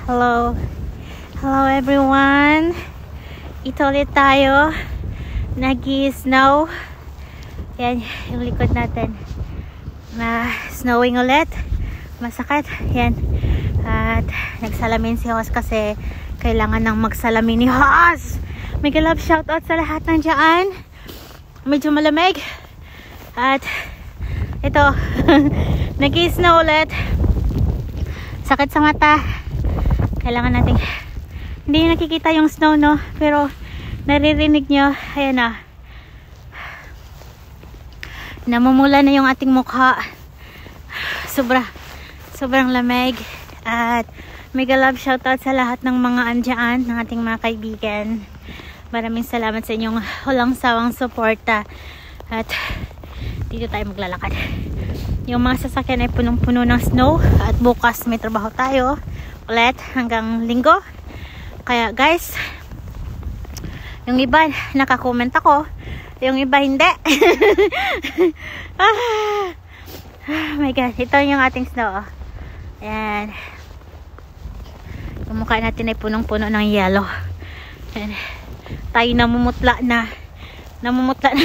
Hello. Hello everyone. Ito ulit tayo. Nag-snow. Yan, yung likod natin. Snowing ulit. Masakit. Yan. At nagsalamin si Hos kasi kailangan nang magsalamin ni Hos. Mega love shoutout sa lahat ng dyan. Medyo malamig. At ito, nag-snow ulit. Sakit sa mata. Kailangan natin, hindi nakikita yung snow, no? Pero naririnig nyo. Ayan na. Namumula na yung ating mukha. Sobrang lamig. At mega love shoutout sa lahat ng mga andyan, ng ating mga kaibigan. Maraming salamat sa inyong walang sawang suporta. At dito tayo maglalakad. Yung mga sasakyan ay punong-puno ng snow. At bukas may trabaho tayo ulit hanggang linggo. Kaya guys, yung iba nakakomment ako, yung iba hindi. Oh my god, ito yung ating snow. Ayan. Yung mukha natin ay punong-puno ng yellow. Ayan. Tayo namumutla na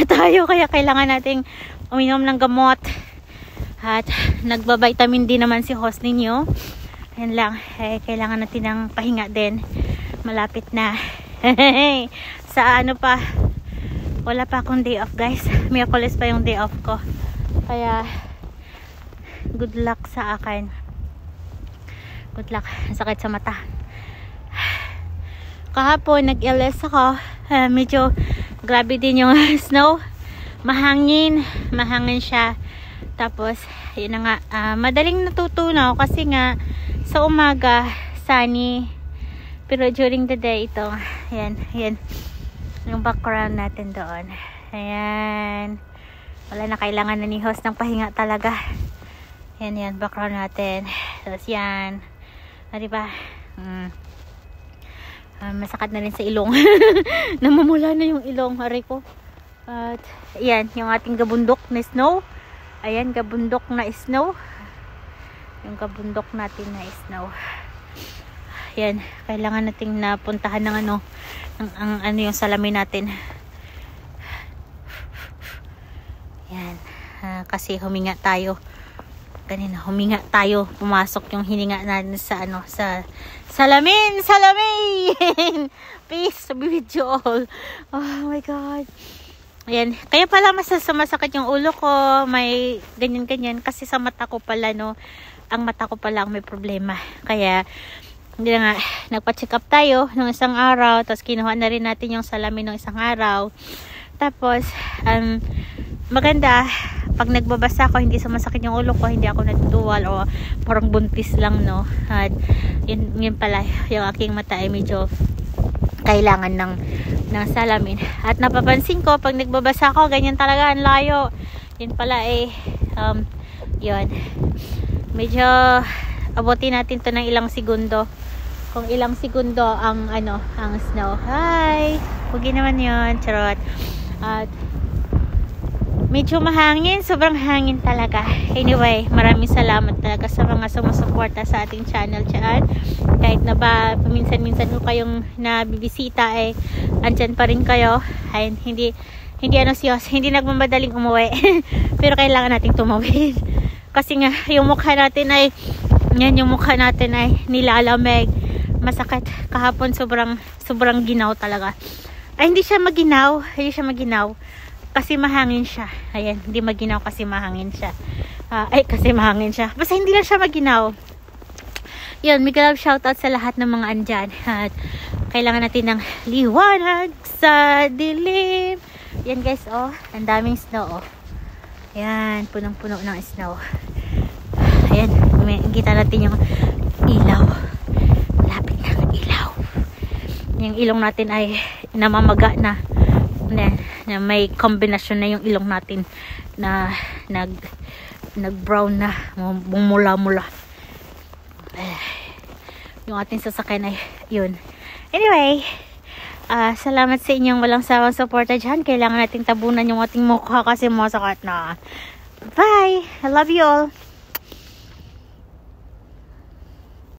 tayo, kaya kailangan nating uminom ng gamot. At nagba-vitamin D naman si host ninyo. Yan lang, kailangan natin ng pahinga din. Malapit na. Sa ano pa, wala pa akong day off guys. Miyerkules pa yung day off ko. Kaya good luck sa akin. Good luck. Sakit sa mata. Kahapon nag-LS ako. Medyo grabe din yung snow. Mahangin siya. Tapos yun na nga, madaling natutunaw kasi nga sa umaga sunny, pero during the day ito, ayan yung background natin doon. Ayan, wala na, kailangan na ni host ng pahinga talaga. Yan background natin. Tapos yan, diba, masakit na rin sa ilong. Namumula na yung ilong, hari ko. At yan, yung ating gabundok na snow. Ayan, gabundok na snow. Yung gabundok natin na snow. Ayan, kailangan nating napuntahan ng ano, ano yung salamin natin. Ayan, kasi huminga tayo. Kanina huminga tayo, pumasok yung hininga natin sa ano, sa salamin. Peace be with you all. Oh my god. Ayan, kaya pala masakit yung ulo ko, may ganyan kasi sa mata ko pala, no, ang mata ko pala ang may problema. Kaya hindi na nga, nagpa-check up tayo nung isang araw, tapos kinuha na rin natin yung salamin nung isang araw. Tapos maganda pag nagbabasa ako, hindi sumasakit yung ulo ko, hindi ako natutuwal o parang buntis lang, no. At yun pala, yung aking mata ay medyo kailangan ng salamin. At napapansin ko pag nagbabasa ako, ganyan talaga ang layo. Yun pala yun, medyo abutin natin to ng ilang segundo. Kung ilang segundo ang ang snow. Hi, huwag naman yun, charot. At medyo mahangin, sobrang hangin talaga. Anyway, maraming salamat talaga sa mga sumusuporta sa ating channel dyan. Kahit na ba paminsan-minsan ko kayong nabibisita, andyan pa rin kayo. Ay, hindi hindi nagmamadaling umuwi. Pero kailangan nating tumawid. Kasi nga yung mukha natin ay nilalamig. Masakit. Kahapon sobrang ginaw talaga. Ay, hindi siya maginaw kasi mahangin siya. Ayan, hindi maginaw kasi mahangin siya. Kasi mahangin siya. Basta hindi lang siya maginaw. Yun, mega love shoutout sa lahat ng mga andyan. At kailangan natin ng liwanag sa dilim. Yan guys, oh, ang daming snow, oh. Yan, punong-puno ng snow. Ayan, kita natin yung ilaw. Malapit na ang ilaw. Yung ilong natin ay namamaga na may kombinasyon na yung ilong natin na nag-brown na, bumula-mula. Yung ating sasakyan ay yun. Anyway, salamat sa inyong walang sawang suporta dyan. Kailangan nating tabunan yung ating mukha kasi masakit na. Bye! I love you all.